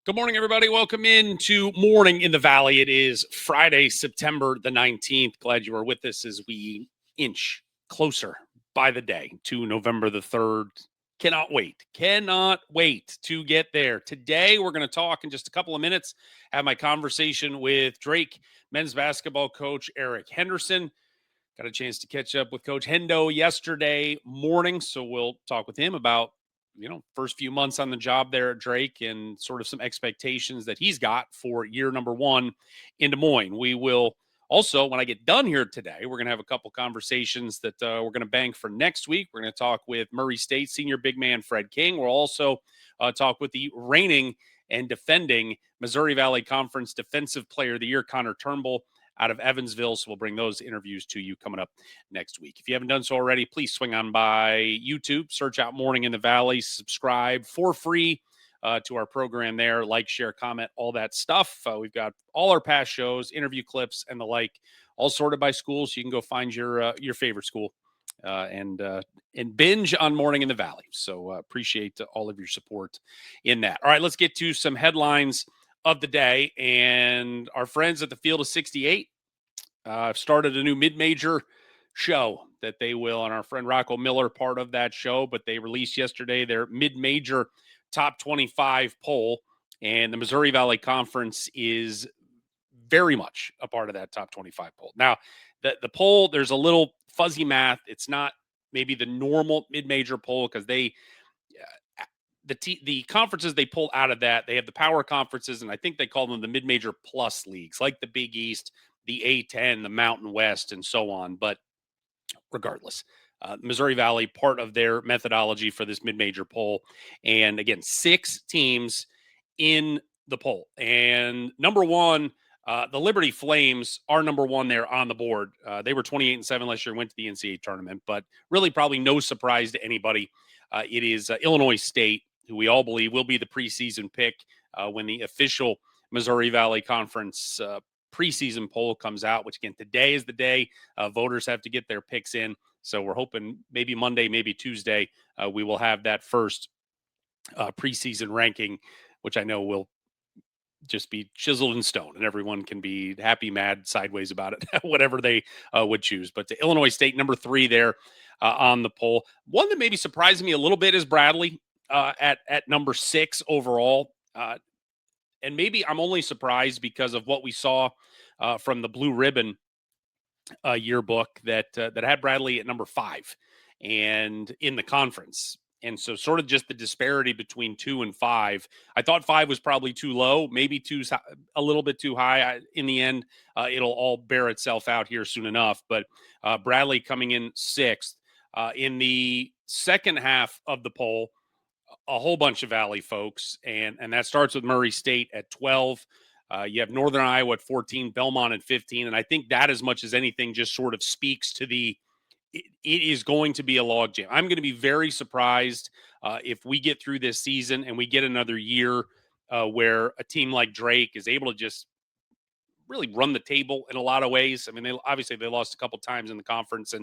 Good morning, everybody. Welcome into Morning in the Valley. It is Friday, September the 19th. Glad you are with us as we inch closer by the day to November the 3rd. Cannot wait to get there. Today, we're going to talk in just a couple of minutes, have my conversation with Drake men's basketball coach Eric Henderson. Got a chance to catch up with Coach Hendo yesterday morning, so we'll talk with him about first few months on the job there at Drake and sort of some expectations that he's got for year number one in Des Moines. We will also, when I get done here today, we're going to have a couple conversations that we're going to bank for next week. We're going to talk with Murray State senior big man Fred King. We'll also talk with the reigning and defending Missouri Valley Conference Defensive Player of the Year, Connor Turnbull, out of Evansville. So we'll bring those interviews to you coming up next week. If you haven't done so already, please swing on by YouTube, search out Morning in the Valley, subscribe for free to our program there. Like, share, comment, all that stuff. We've got all our past shows, interview clips, and the like, all sorted by school. So you can go find your favorite school and binge on Morning in the Valley. So appreciate all of your support in that. All right, let's get to some headlines of the day. And our friends at the Field of 68 started a new mid-major show that they will, and our friend Rocco Miller part of that show, but they released yesterday their mid-major top 25 poll, and the Missouri Valley Conference is very much a part of that top 25 poll. Now, the poll, there's a little fuzzy math. It's not maybe the normal mid-major poll because they the conferences they pull out of that, they have the power conferences, and I think they call them the mid-major plus leagues, like the Big East, the A10, the Mountain West, and so on. But regardless, Missouri Valley, part of their methodology for this mid-major poll. And again, 6 teams in the poll. And number one, the Liberty Flames are number one there on the board. They were 28-7 last year, went to the NCAA tournament, but really probably no surprise to anybody. It is Illinois State, who we all believe will be the preseason pick when the official Missouri Valley Conference preseason poll comes out, which again, today is the day voters have to get their picks in. So we're hoping maybe Monday, maybe Tuesday, we will have that first preseason ranking, which I know will just be chiseled in stone and everyone can be happy, mad, sideways about it, whatever they would choose. But to Illinois State, number 3 there on the poll. One that maybe surprised me a little bit is Bradley at number 6 overall. And maybe I'm only surprised because of what we saw from the Blue Ribbon yearbook that had Bradley at number 5 and in the conference. And so sort of just the disparity between 2 and 5. I thought 5 was probably too low, maybe 2's a little bit too high. In the end, it'll all bear itself out here soon enough. But Bradley coming in 6th. In the second half of the poll, a whole bunch of Valley folks, and that starts with Murray State at 12. You have Northern Iowa at 14, Belmont at 15, and I think that as much as anything just sort of speaks to it is going to be a logjam. I'm going to be very surprised if we get through this season and we get another year where a team like Drake is able to just really run the table in a lot of ways. I mean, they lost a couple times in the conference,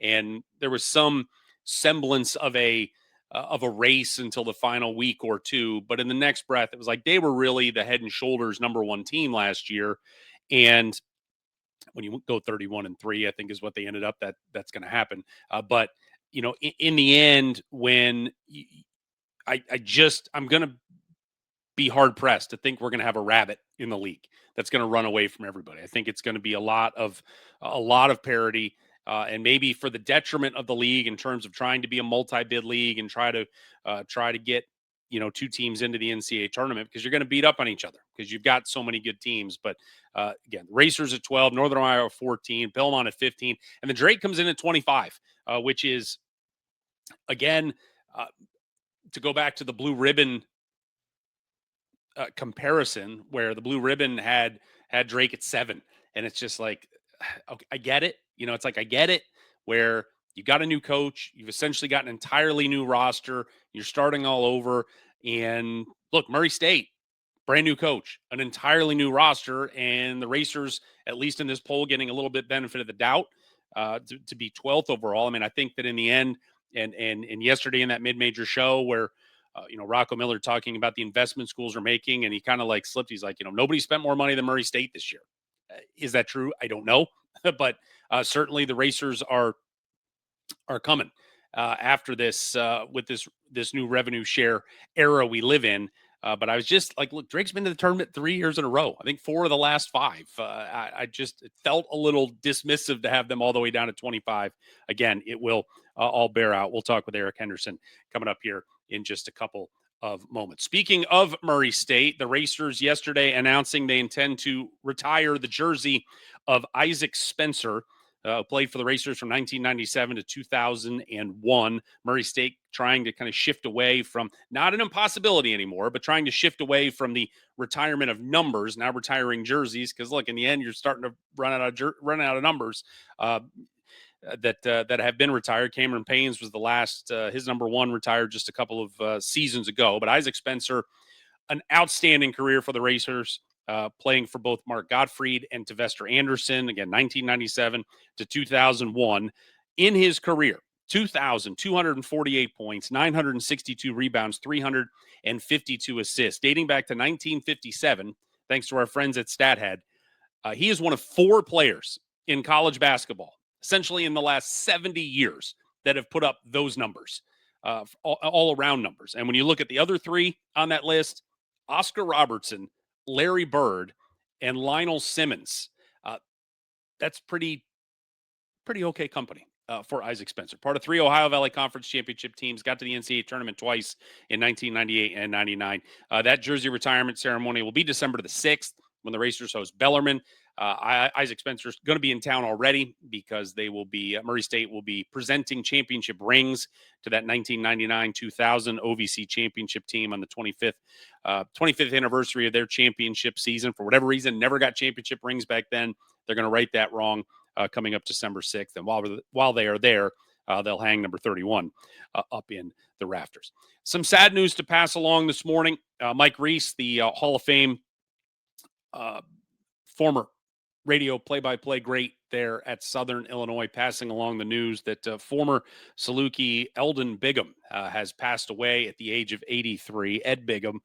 and there was some semblance of a race until the final week or two. But in the next breath, it was like they were really the head and shoulders number 1 team last year. And when you go 31-3, I think is what they ended up, that's going to happen. But in the end, when I'm going to be hard pressed to think we're going to have a rabbit in the league that's going to run away from everybody. I think it's going to be a lot of parity. And maybe for the detriment of the league in terms of trying to be a multi-bid league and try to get 2 teams into the NCAA tournament, because you're going to beat up on each other because you've got so many good teams. But again, Racers at 12, Northern Iowa 14, Belmont at 15, and then Drake comes in at 25, which is again to go back to the Blue Ribbon comparison, where the Blue Ribbon had Drake at 7, and it's just like, okay, I get it. It's like, I get it, where you got a new coach, you've essentially got an entirely new roster, you're starting all over. And look, Murray State, brand new coach, an entirely new roster, and the Racers, at least in this poll, getting a little bit benefit of the doubt to be 12th overall. I mean, I think that in the end, and yesterday in that mid-major show where Rocco Miller talking about the investment schools are making, and he kind of like slipped. He's like, nobody spent more money than Murray State this year. Is that true? I don't know, but certainly the Racers are coming after this with this new revenue share era we live in. But I was just like, look, Drake's been to the tournament 3 years in a row. I think 4 of the last 5. I just felt a little dismissive to have them all the way down to 25. Again, it will all bear out. We'll talk with Eric Henderson coming up here in just a couple of moments. Speaking of Murray State, the Racers yesterday announcing they intend to retire the jersey of Isaac Spencer, played for the Racers from 1997 to 2001. Murray State trying to kind of shift away from, not an impossibility anymore, but trying to shift away from the retirement of numbers, now retiring jerseys. Because look, in the end, you're starting to run out of numbers that have been retired. Cameron Paynes was the last. His number 1 retired just a couple of seasons ago. But Isaac Spencer, an outstanding career for the Racers. Playing for both Mark Gottfried and Tavester Anderson, again, 1997 to 2001. In his career, 2,248 points, 962 rebounds, 352 assists. Dating back to 1957, thanks to our friends at StatHead, he is one of 4 players in college basketball, essentially in the last 70 years, that have put up those numbers, all around numbers. And when you look at the other 3 on that list, Oscar Robertson, Larry Bird, and Lionel Simmons. That's pretty okay company for Isaac Spencer. Part of 3 Ohio Valley Conference championship teams, got to the NCAA tournament twice in 1998 and 99. That jersey retirement ceremony will be December the 6th when the Racers host Bellarmine. Isaac Spencer's going to be in town already because they will be, Murray State will be presenting championship rings to that 1999-2000 OVC championship team on the 25th anniversary of their championship season. For whatever reason, never got championship rings back then. They're going to right that wrong coming up December 6th. And while they are there, they'll hang number 31 up in the rafters. Some sad news to pass along this morning. Mike Reese, the Hall of Fame former radio play-by-play great there at Southern Illinois, passing along the news that former Saluki Eldon Bigham has passed away at the age of 83. Ed Bigham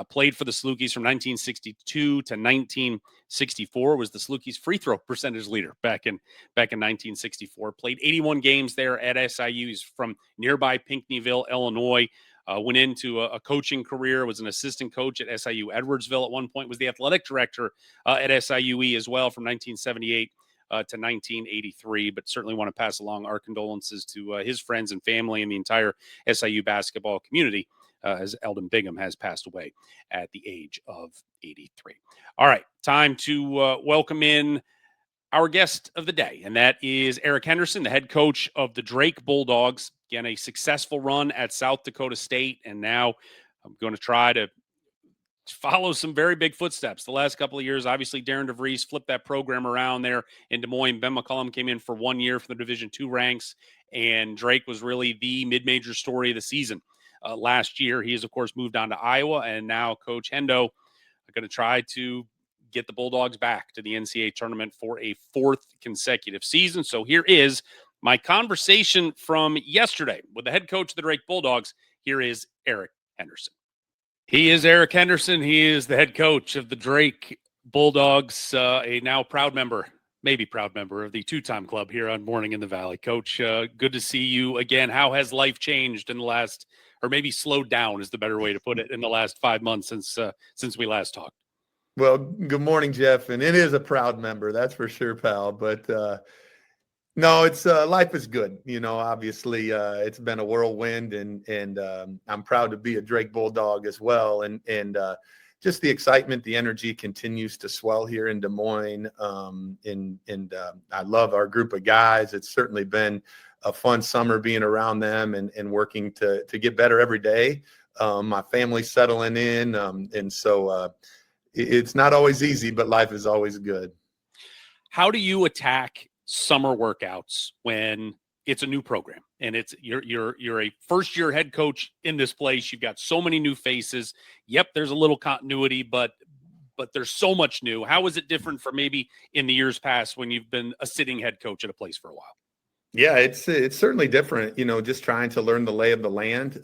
played for the Salukis from 1962 to 1964, was the Salukis free throw percentage leader back in 1964. Played 81 games there at SIU. He's from nearby Pinckneyville, Illinois. Went into a coaching career, was an assistant coach at SIU Edwardsville at one point, was the athletic director at SIUE as well from 1978 to 1983, but certainly want to pass along our condolences to his friends and family and the entire SIU basketball community as Eldon Bigham has passed away at the age of 83. All right, time to welcome in our guest of the day, and that is Eric Henderson, the head coach of the Drake Bulldogs. Again, a successful run at South Dakota State, and now I'm going to try to follow some very big footsteps. The last couple of years, obviously, Darren DeVries flipped that program around there in Des Moines. Ben McCollum came in for 1 year for the Division II ranks, and Drake was really the mid-major story of the season last year. He has, of course, moved on to Iowa, and now Coach Hendo are going to try to get the Bulldogs back to the NCAA tournament for a 4th consecutive season. So here is my conversation from yesterday with the head coach of the Drake Bulldogs. Here is Eric Henderson. He is Eric Henderson. He is the head coach of the Drake Bulldogs, a now proud member, maybe proud member of the 2-time club here on Morning in the Valley. Coach, good to see you again. How has life changed in the last, or maybe slowed down is the better way to put it, in the last 5 months since we last talked? Well, good morning, Jeff. And it is a proud member, that's for sure, pal. But no, it's life is good. Obviously, it's been a whirlwind, and I'm proud to be a Drake Bulldog as well. And just the excitement, the energy continues to swell here in Des Moines. And I love our group of guys. It's certainly been a fun summer being around them and working to get better every day. My family's settling in, and so it's not always easy, but life is always good. How do you attack summer workouts when it's a new program and it's you're a first year head coach in this place? You've got so many new faces. Yep, there's a little continuity, but there's so much new. How is it different from maybe in the years past when you've been a sitting head coach at a place for a while? Yeah, it's certainly different, just trying to learn the lay of the land.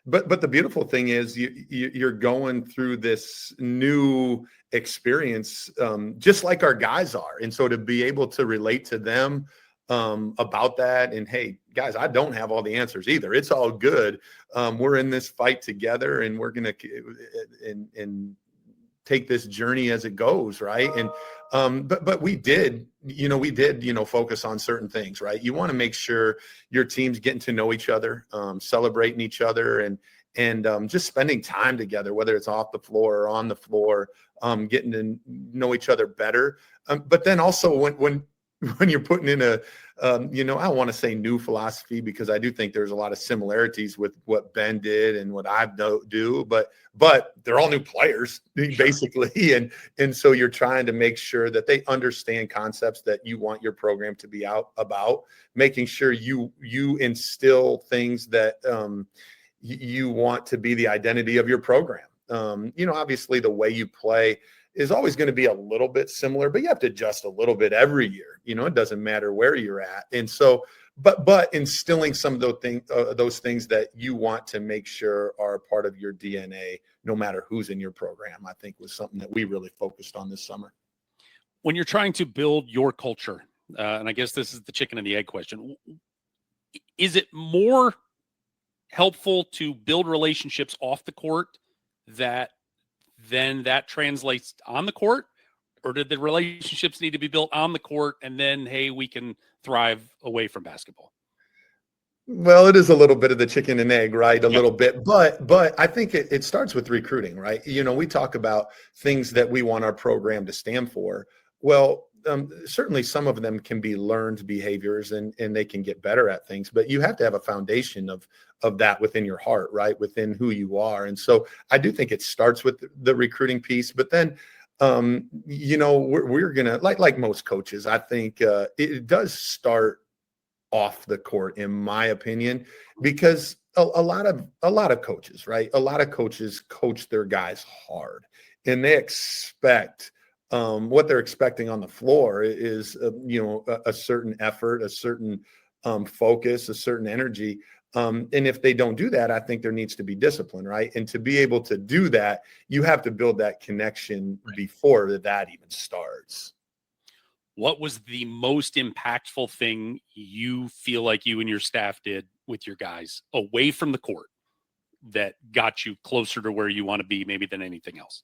But the beautiful thing is you're going through this new experience, just like our guys are, and so to be able to relate to them about that, and hey, guys, I don't have all the answers either. It's all good. We're in this fight together, and we're gonna and take this journey as it goes, right? And but we did, focus on certain things, right? You want to make sure your team's getting to know each other, celebrating each other, and just spending time together, whether it's off the floor or on the floor, getting to know each other better. But then also when you're putting in I don't want to say new philosophy, because I do think there's a lot of similarities with what Ben did and what I do, but they're all new players basically, and so you're trying to make sure that they understand concepts that you want your program to be out about, making sure you instill things that you want to be the identity of your program. Obviously the way you play is always going to be a little bit similar, but you have to adjust a little bit every year. It doesn't matter where you're at. And so, but instilling some of those things that you want to make sure are a part of your DNA, no matter who's in your program, I think was something that we really focused on this summer. When you're trying to build your culture, and I guess this is the chicken and the egg question, is it more helpful to build relationships off the court that translates on the court, or did the relationships need to be built on the court and then, hey, we can thrive away from basketball? Well, it is a little bit of the chicken and egg, right? A Yep. little bit, but I think it starts with recruiting, right? We talk about things that we want our program to stand for. Well, certainly some of them can be learned behaviors, and they can get better at things, but you have to have a foundation of that within your heart, right? Within who you are. And so I do think it starts with the recruiting piece, but then we're gonna, like most coaches, I think it does start off the court, in my opinion, because a lot of coaches, right? A lot of coaches coach their guys hard, and they expect what they're expecting on the floor is a certain effort, a certain focus, a certain energy. And if they don't do that, I think there needs to be discipline, right? And to be able to do that, you have to build that connection before that even starts. What was the most impactful thing you feel like you and your staff did with your guys away from the court that got you closer to where you want to be, maybe, than anything else?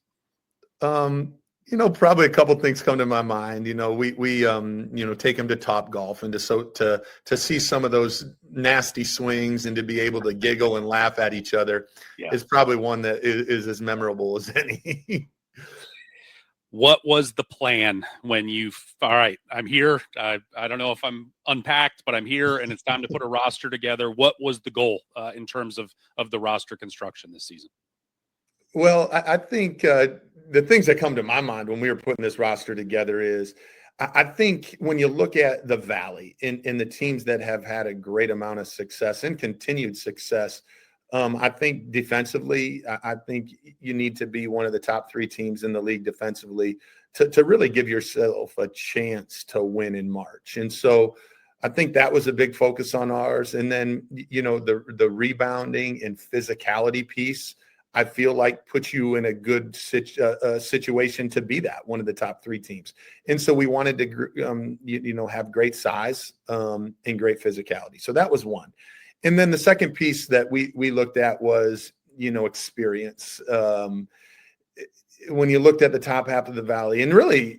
Probably a couple things come to my mind. We take them to Top Golf, and to see some of those nasty swings and to be able to giggle and laugh at each other is probably one that is as memorable as any. What was the plan when all right, I'm here. I don't know if I'm unpacked, but I'm here and it's time to put a roster together. What was the goal in terms of the roster construction this season? Well, I think the things that come to my mind when we were putting this roster together is I think when you look at the Valley and the teams that have had a great amount of success and continued success, I think defensively, I think you need to be one of the top 3 teams in the league defensively to really give yourself a chance to win in March. And so I think that was a big focus on ours. And then, the rebounding and physicality piece, I feel like puts you in a good situation to be that one of the top 3 teams. And so we wanted to, have great size and great physicality. So that was one. And then the second piece that we looked at was, experience. When you looked at the top half of the Valley, and really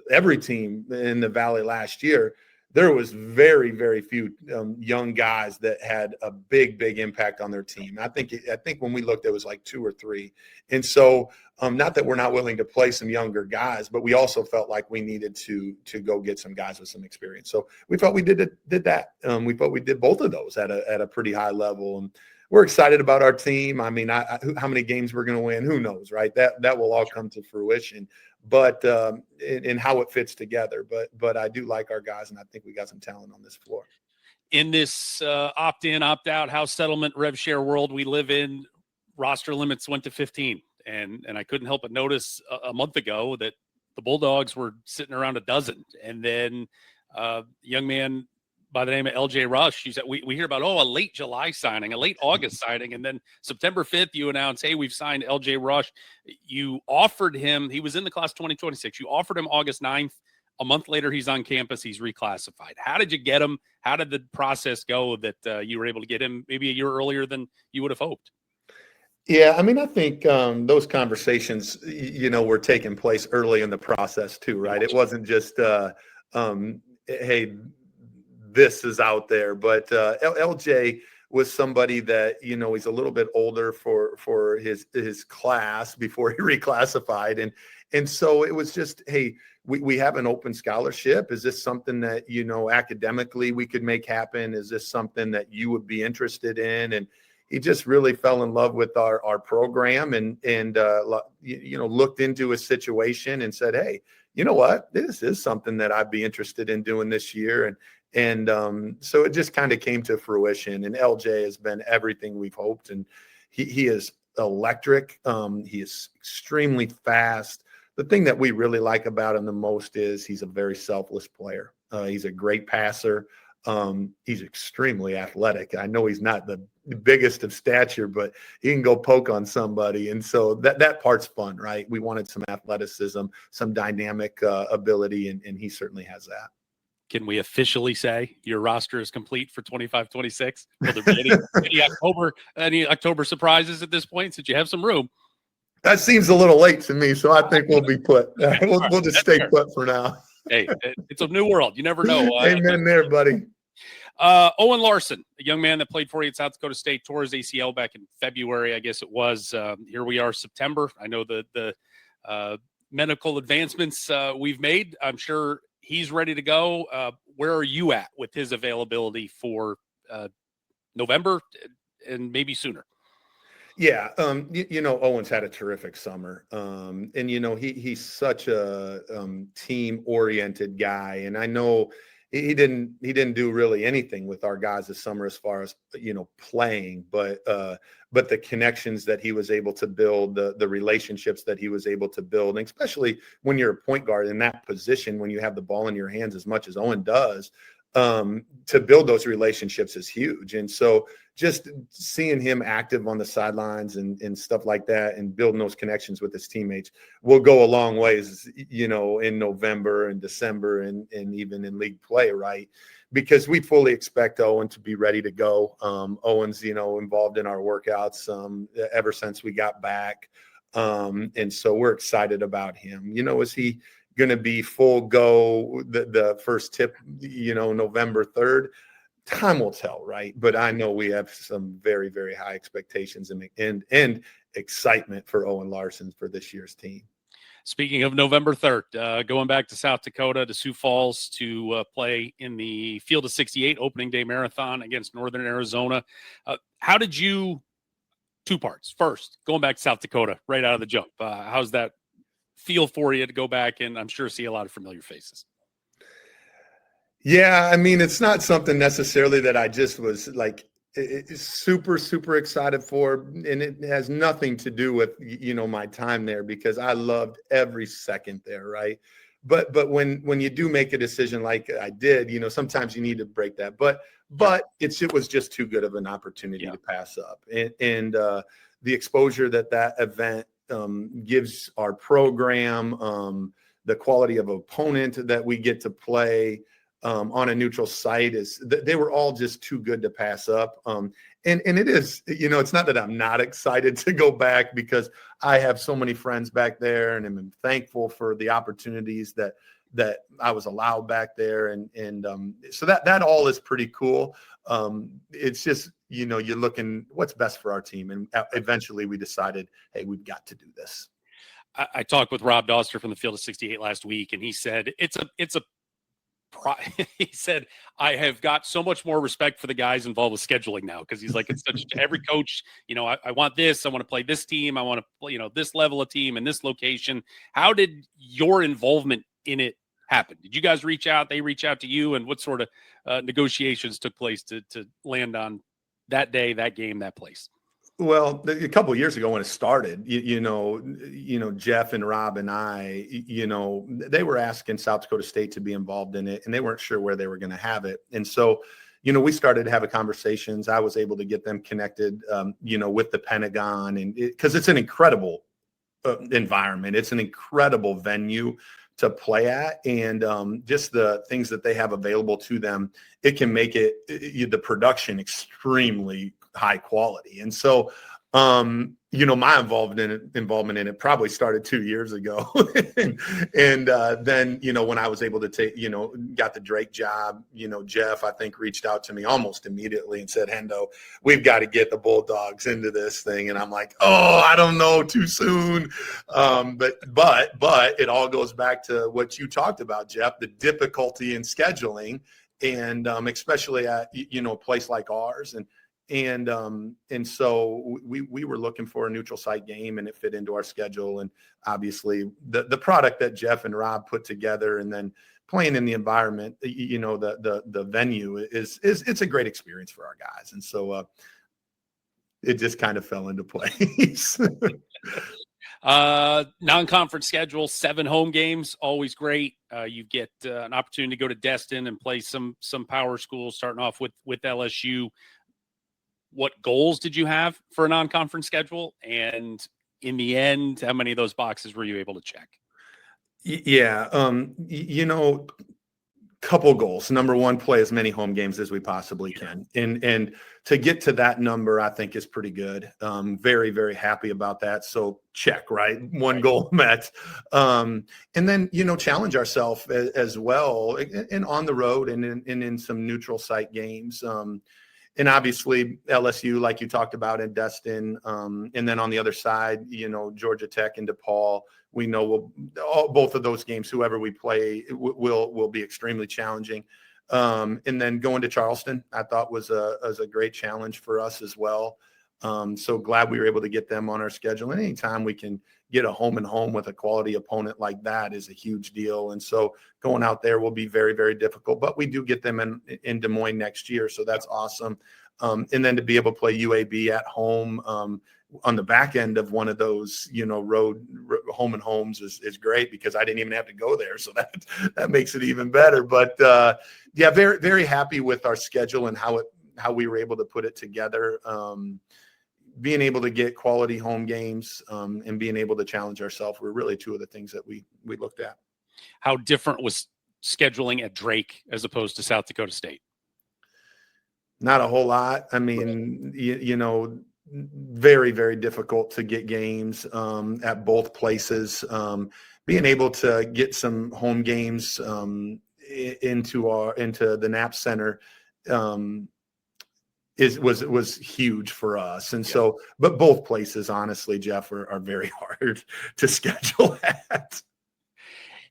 every team in the Valley last year, there was very, very few young guys that had a big impact on their team. I think when we looked, it was like 2 or 3. And so not that we're not willing to play some younger guys, but we also felt like we needed to go get some guys with some experience. So we felt we did that. We felt we did both of those at a pretty high level. And we're excited about our team. I mean, how many games we're going to win, who knows, right? That will all come to fruition. But in how it fits together. But I do like our guys, and I think we got some talent on this floor. In this opt-in, opt-out house settlement rev share world we live in, roster limits went to 15, and I couldn't help but notice a month ago that the Bulldogs were sitting around a dozen, and then young man by the name of LJ Rush. We hear about, a late July signing, a late August signing. And then September 5th, you announce, hey, we've signed LJ Rush. You offered him, he was in the class 2026. You offered him August 9th. A month later, he's on campus. He's reclassified. How did you get him? How did the process go that you were able to get him maybe a year earlier than you would have hoped? Yeah, I mean, I think those conversations, were taking place early in the process too, right? It wasn't just, hey, this is out there, but LJ was somebody that, he's a little bit older for his class before he reclassified, and so it was just, hey, we have an open scholarship. Is this something that academically we could make happen? Is this something that you would be interested in? And he just really fell in love with our program and looked into his situation and said, hey, you know what, this is something that I'd be interested in doing this year. And so it just kind of came to fruition, and LJ has been everything we've hoped. And he is electric. He is extremely fast. The thing that we really like about him the most is he's a very selfless player. He's a great passer. He's extremely athletic. I know he's not the biggest of stature, but he can go poke on somebody. And so that part's fun, right? We wanted some athleticism, some dynamic ability, and he certainly has that. Can we officially say your roster is complete for 25-26? Will there be any October surprises at this point, since you have some room? That seems a little late to me, so I think we'll be put. We'll just stay put for now. Hey, it's a new world. You never know. Amen there, buddy. Owen Larson, a young man that played for you at South Dakota State, tore his ACL back in February, I guess it was. Here we are, September. I know the medical advancements we've made. I'm sure he's ready to go. Where are you at with his availability for November and maybe sooner? Yeah, Owen's had a terrific summer, and he's such a team-oriented guy, and I know he didn't do really anything with our guys this summer as far as playing, but the connections that he was able to build, the relationships that he was able to build, and especially when you're a point guard in that position, when you have the ball in your hands as much as Owen does, to build those relationships is huge. And so just seeing him active on the sidelines and stuff like that and building those connections with his teammates will go a long ways, in November and December and even in league play, right? Because we fully expect Owen to be ready to go. Owen's, involved in our workouts ever since we got back. And so we're excited about him. Is he going to be full go the first tip, November 3rd? Time will tell, right? But I know we have some very, very high expectations and excitement for Owen Larson for this year's team. Speaking of November 3rd, going back to South Dakota, to Sioux Falls to play in the Field of 68 opening day marathon against Northern Arizona. How did you, two parts. First, going back to South Dakota right out of the jump, how's that feel for you to go back and I'm sure see a lot of familiar faces? Yeah, I mean, it's not something necessarily that I just was like super, super excited for. And it has nothing to do with, my time there, because I loved every second there, right? But when you do make a decision like I did, sometimes you need to break that. But it was just too good of an opportunity to pass up. And the exposure that event gives our program, the quality of opponent that we get to play on a neutral site they were all just too good to pass up. And it is, it's not that I'm not excited to go back, because I have so many friends back there and I'm thankful for the opportunities that I was allowed back there. And so that all is pretty cool. It's just, you're looking what's best for our team. And eventually we decided, hey, we've got to do this. I talked with Rob Doster from the Field of 68 last week, and he said, he said, I have got so much more respect for the guys involved with scheduling now, because he's like, it's such every coach, I want this, I want to play this team, I want to play, this level of team in this location. How did your involvement in it happen? Did you guys reach out? They reach out to you, and what sort of negotiations took place to land on that day, that game, that place? Well, a couple of years ago when it started, Jeff and Rob and I, they were asking South Dakota State to be involved in it, and they weren't sure where they were going to have it. And so, we started to have conversations. I was able to get them connected, with the Pentagon, and because it's an incredible environment, it's an incredible venue to play at, and just the things that they have available to them, it can make the production extremely high quality. And so, my involvement in it probably started 2 years ago. and then, when I was able to take, got the Drake job, Jeff, I think, reached out to me almost immediately and said, Hendo, we've got to get the Bulldogs into this thing. And I'm like, oh, I don't know, too soon. But it all goes back to what you talked about, Jeff, the difficulty in scheduling, and especially at, a place like ours. And so we were looking for a neutral site game, and it fit into our schedule. And obviously the product that Jeff and Rob put together, and then playing in the environment, the venue it's a great experience for our guys. And so it just kind of fell into place. Non-conference schedule, 7 home games, always great. You get an opportunity to go to Destin and play some power schools, starting off with LSU. What goals did you have for a non-conference schedule? And in the end, how many of those boxes were you able to check? Yeah. Couple goals. Number one, play as many home games as we possibly can. And to get to that number, I think is pretty good. Very, very happy about that. So check, right? One goal met. And then, challenge ourselves as well, and on the road and in some neutral site games. And obviously LSU, like you talked about, in Destin, and then on the other side, Georgia Tech and DePaul. We know both of those games, whoever we play, will be extremely challenging. And then going to Charleston, I thought was a great challenge for us as well. So glad we were able to get them on our schedule. And anytime we can get a home and home with a quality opponent like that is a huge deal. And so going out there will be very, very difficult, but we do get them in Des Moines next year. So that's awesome. And then to be able to play UAB at home on the back end of one of those, road home and homes is great, because I didn't even have to go there. So that makes it even better. But yeah, very, very happy with our schedule and how we were able to put it together. Being able to get quality home games and being able to challenge ourselves were really two of the things that we looked at. How different was scheduling at Drake as opposed to South Dakota State? Not a whole lot. I mean, very, very difficult to get games at both places. Being able to get some home games into the Knapp Center was huge for us. And so, but both places, honestly, Jeff, are very hard to schedule at.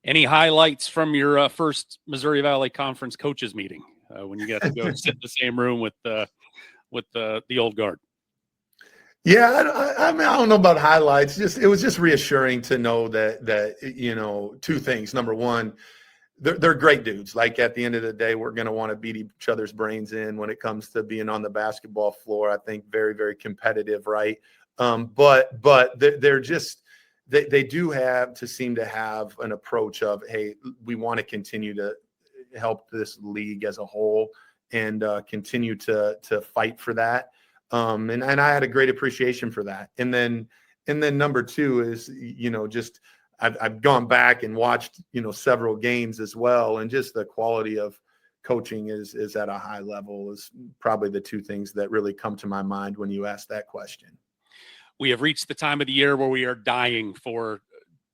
Any highlights from your first Missouri Valley Conference coaches meeting when you got to go sit in the same room with the old guard? Yeah, I mean, I don't know about highlights. It was just reassuring to know that two things. Number one, they're great dudes. Like, at the end of the day, we're going to want to beat each other's brains in when it comes to being on the basketball floor. I think very, very competitive, right? But they're just they do seem to have an approach of, hey, we want to continue to help this league as a whole and continue to fight for that. And I had a great appreciation for that. And then number two is, just I've gone back and watched, several games as well. And just the quality of coaching is at a high level is probably the two things that really come to my mind when you ask that question. We have reached the time of the year where we are dying for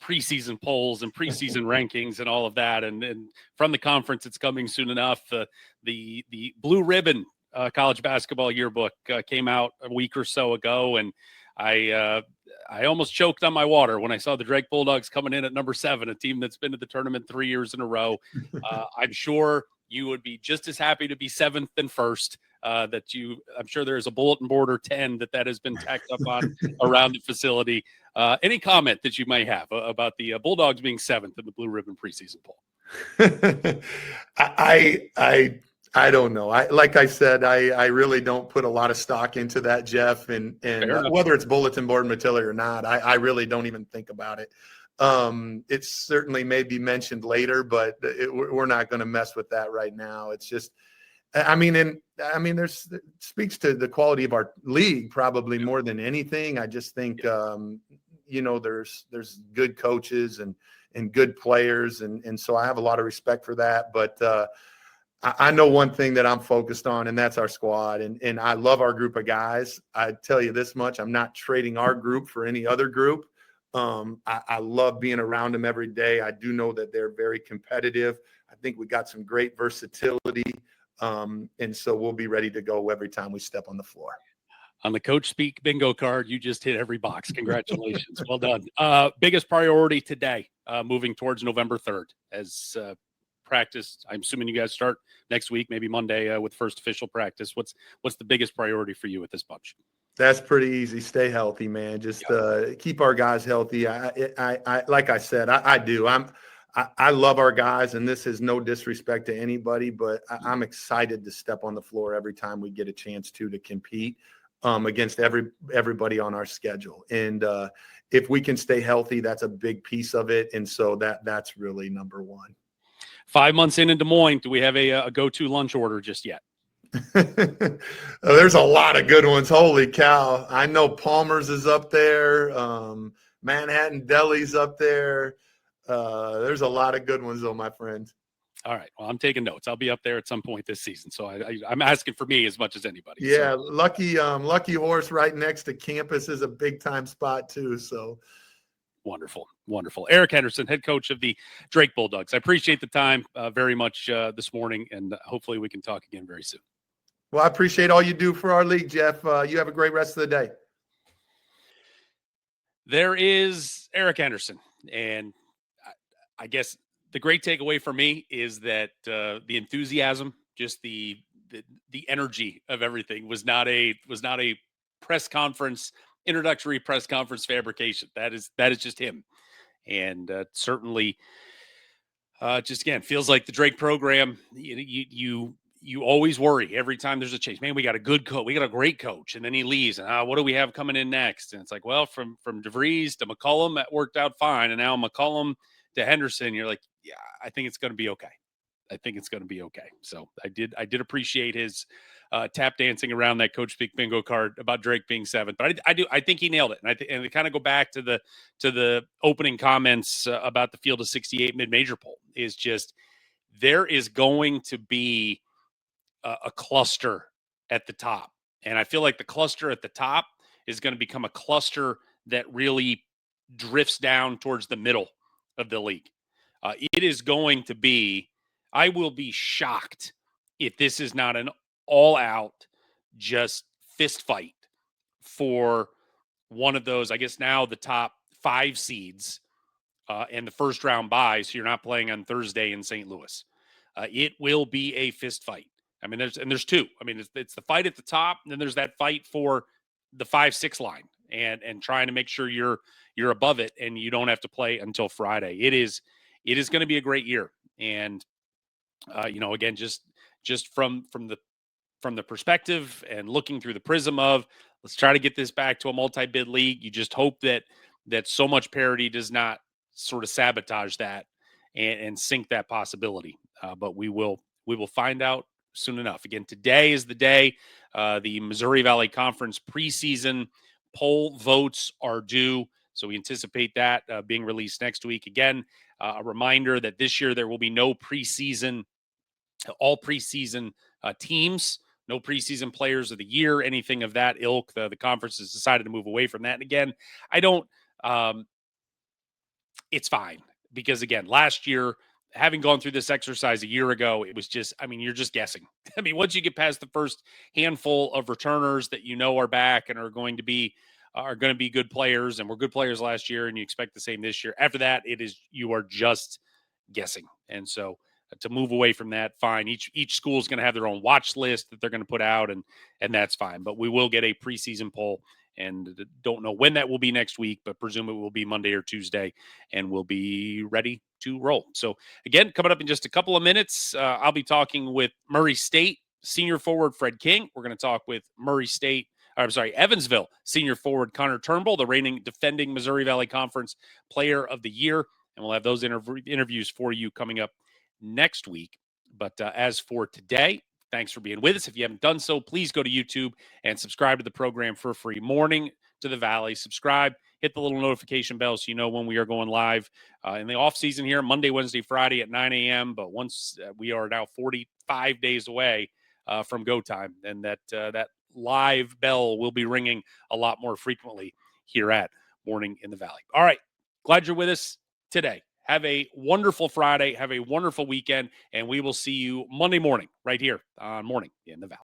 preseason polls and preseason rankings and all of that. And from the conference, it's coming soon enough. The Blue Ribbon college basketball yearbook came out a week or so ago, and I almost choked on my water when I saw the Drake Bulldogs coming in at number 7, a team that's been to the tournament 3 years in a row. I'm sure you would be just as happy to be 7th than 1st. I'm sure there's a bulletin board or 10 that has been tacked up on around the facility. Any comment that you may have about the Bulldogs being 7th in the Blue Ribbon preseason poll? I don't know. Like I said, I really don't put a lot of stock into that, Jeff, and Fair enough. whether it's bulletin board material or not, I really don't even think about it. It certainly may be mentioned later, but we're not going to mess with that right now. It's just, there's it speaks to the quality of our league probably more than anything. I just think, there's good coaches and good players, and so I have a lot of respect for that. But I know one thing that I'm focused on, and that's our squad. And I love our group of guys. I tell you this much, I'm not trading our group for any other group. I love being around them every day. I do know that they're very competitive. I think we got some great versatility. And so we'll be ready to go every time we step on the floor. On the Coach Speak bingo card, you just hit every box. Congratulations. Well done. Biggest priority today, moving towards November 3rd as practice. I'm assuming you guys start next week, maybe Monday with first official practice. What's the biggest priority for you with this bunch? That's pretty easy. Stay healthy, man. Just keep our guys healthy. I like I said, I do. I love our guys, and this is no disrespect to anybody, but I'm excited to step on the floor every time we get a chance to compete against everybody on our schedule. And if we can stay healthy, that's a big piece of it. And so that's really number one. 5 months in Des Moines, do we have a go-to lunch order just yet? There's a lot of good ones. Holy cow. I know Palmer's is up there. Manhattan Deli's up there. There's a lot of good ones though, my friend. All right. Well, I'm taking notes. I'll be up there at some point this season. So I'm asking for me as much as anybody. Yeah. So. Lucky Horse right next to campus is a big time spot too. So wonderful. Wonderful. Eric Henderson, head coach of the Drake Bulldogs. I appreciate the time very much this morning, and hopefully we can talk again very soon. Well, I appreciate all you do for our league, Jeff. You have a great rest of the day. There is Eric Henderson, and I guess the great takeaway for me is that the enthusiasm, just the energy of everything was not a press conference, introductory press conference fabrication. That is just him. And certainly just again, feels like the Drake program, you always worry every time there's a change. Man, we got a good coach. We got a great coach. And then he leaves. And what do we have coming in next? And it's like, well, from DeVries to McCollum, that worked out fine. And now McCollum to Henderson, you're like, yeah, I think it's going to be okay. I think it's going to be okay. So I did appreciate his tap dancing around that Coach Speak bingo card about Drake being 7th. But I think he nailed it. And and to kind of go back to the opening comments about the Field of 68 mid-major poll is just there is going to be a cluster at the top. And I feel like the cluster at the top is going to become a cluster that really drifts down towards the middle of the league. It is going to be, I will be shocked if this is not an all-out just fist fight for one of those, I guess now the top 5 seeds and the first round bye, so you're not playing on Thursday in St. Louis. It will be a fist fight. I mean, there's 2. I mean, it's the fight at the top, and then there's that fight for the 5-6 line and trying to make sure you're above it and you don't have to play until Friday. It is going to be a great year. And again, just from the perspective and looking through the prism of let's try to get this back to a multi-bid league. You just hope that so much parity does not sort of sabotage that and sink that possibility. But we will find out soon enough. Again, today is the day. The Missouri Valley Conference preseason poll votes are due. So we anticipate that being released next week. Again, a reminder that this year there will be no preseason, all preseason teams, no preseason players of the year, anything of that ilk. The conference has decided to move away from that. And again, it's fine because again, last year, having gone through this exercise a year ago, it was just, you're just guessing. I mean, once you get past the first handful of returners that are back and are going to be good players and were good players last year, and you expect the same this year. After that, you are just guessing. And so to move away from that, fine. Each school is going to have their own watch list that they're going to put out, and that's fine. But we will get a preseason poll, and don't know when that will be next week, but presume it will be Monday or Tuesday, and we'll be ready to roll. So again, coming up in just a couple of minutes, I'll be talking with Murray State senior forward Fred King. We're going to talk with Evansville senior forward Connor Turnbull, the reigning defending Missouri Valley Conference Player of the Year, and we'll have those interviews for you coming up next week. But as for today, thanks for being with us. If you haven't done so, please go to YouTube and subscribe to the program for free. Morning to the Valley. Subscribe, hit the little notification bell so you know when we are going live in the off season here, Monday, Wednesday, Friday at 9 a.m. But once we are now 45 days away from go time, and that live bell will be ringing a lot more frequently here at Morning in the Valley. All right. Glad you're with us today. Have a wonderful Friday. Have a wonderful weekend. And we will see you Monday morning right here on Morning in the Valley.